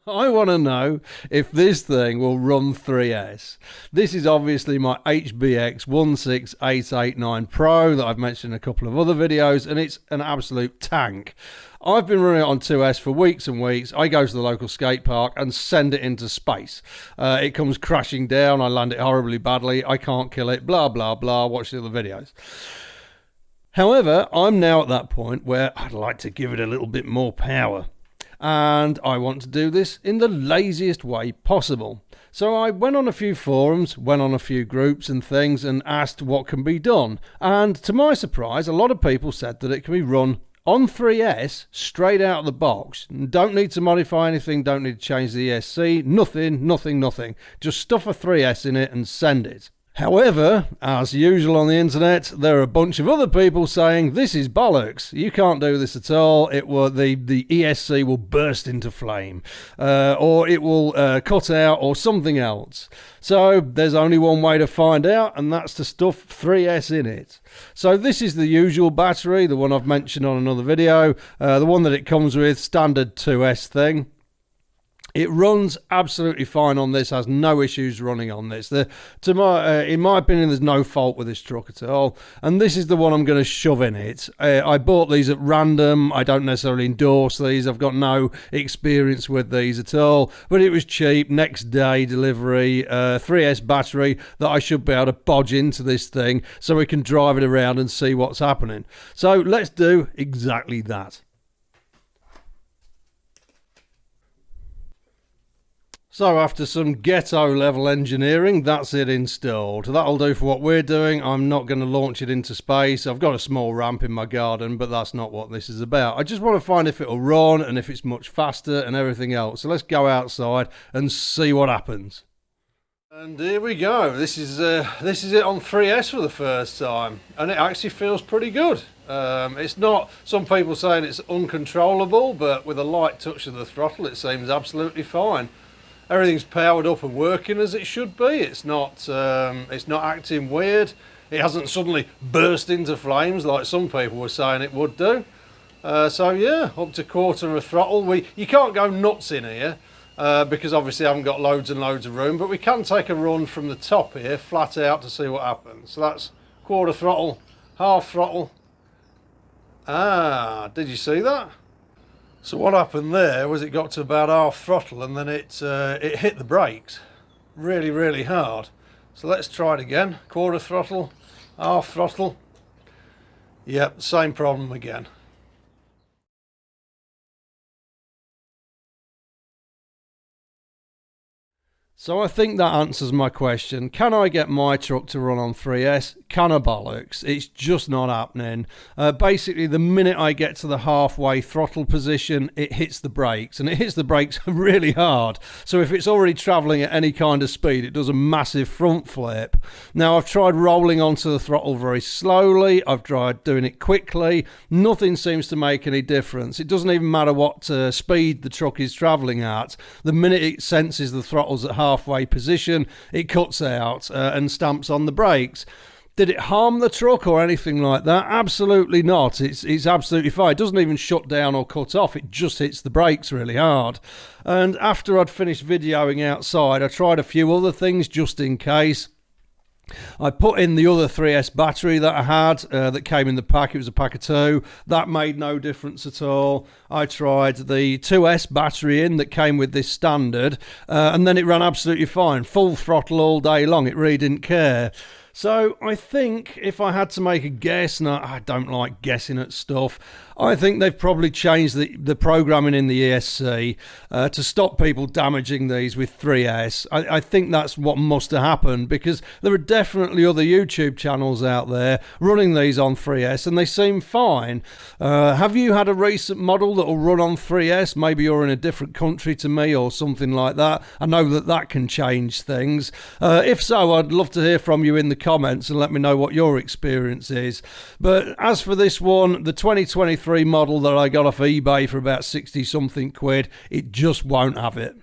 I want to know if this thing will run 3S. This is obviously my HBX16889A-PRO that I've mentioned in a couple of other videos, and it's an absolute tank. I've been running it on 2S for weeks and weeks. I go to the local skate park and send it into space. It comes crashing down, I land it horribly badly, I can't kill it, blah, blah, blah, watch the other videos. However, I'm now at that point where I'd like to give it a little bit more power. And I want to do this in the laziest way possible. So I went on a few forums, went on a few groups and things, and asked what can be done. And to my surprise, a lot of people said that it can be run on 3S straight out of the box. Don't need to modify anything, don't need to change the ESC, nothing. Just stuff a 3S in it and send it. However, as usual on the internet, there are a bunch of other people saying this is bollocks. You can't do this at all. The ESC will burst into flame, or it will cut out, or something else. So there's only one way to find out, and that's to stuff 3S in it. So this is the usual battery, the one I've mentioned on another video, the one that it comes with, standard 2S thing. It runs absolutely fine on this, has no issues running on this. In my opinion, there's no fault with this truck at all. And this is the one I'm going to shove in it. I bought these at random. I don't necessarily endorse these. I've got no experience with these at all. But it was cheap, next day delivery, 3S battery that I should be able to bodge into this thing so we can drive it around and see what's happening. So let's do exactly that. So after some ghetto level engineering, that's it installed. That'll do for what we're doing. I'm not going to launch it into space. I've got a small ramp in my garden, but that's not what this is about. I just want to find if it'll run and if it's much faster and everything else. So let's go outside and see what happens. And here we go. This is it on 3S for the first time, and it actually feels pretty good. It's not, some people saying it's uncontrollable, but with a light touch of the throttle, it seems absolutely fine. Everything's powered up and working as it should be. It's not acting weird. It hasn't suddenly burst into flames like some people were saying it would do. So yeah, up to quarter of throttle. You can't go nuts in here because obviously I haven't got loads and loads of room, but we can take a run from the top here, flat out, to see what happens. So that's quarter throttle, half throttle. Ah, did you see that? So what happened there was it got to about half throttle and then it hit the brakes really hard. So let's try it again. Quarter throttle, half throttle. Yep, same problem again. So I think that answers my question. Can I get my truck to run on 3S? Can I bollocks? It's just not happening. Basically, the minute I get to the halfway throttle position, it hits the brakes, and it hits the brakes really hard. So if it's already travelling at any kind of speed, it does a massive front flip. Now, I've tried rolling onto the throttle very slowly. I've tried doing it quickly. Nothing seems to make any difference. It doesn't even matter what speed the truck is travelling at. The minute it senses the throttle's at halfway position, it cuts out and stamps on the brakes. Did it harm the truck or anything like that? Absolutely not. It's absolutely fine. It doesn't even shut down or cut off. It just hits the brakes really hard. And after I'd finished videoing outside, I tried a few other things just in case. I put in the other 3S battery that I had that came in the pack. It was a pack of 2. That made no difference at all. I tried the 2S battery in that came with this standard, and then it ran absolutely fine. Full throttle all day long. It really didn't care. So I think if I had to make a guess, and I don't like guessing at stuff, I think they've probably changed the programming in the ESC to stop people damaging these with 3S. I think that's what must have happened, because there are definitely other YouTube channels out there running these on 3S and they seem fine. Have you had a recent model that will run on 3S? Maybe you're in a different country to me or something like that. I know that can change things. If so, I'd love to hear from you in the comments and let me know what your experience is. But as for this one, the 2023 model that I got off eBay for about 60 something quid, it just won't have it.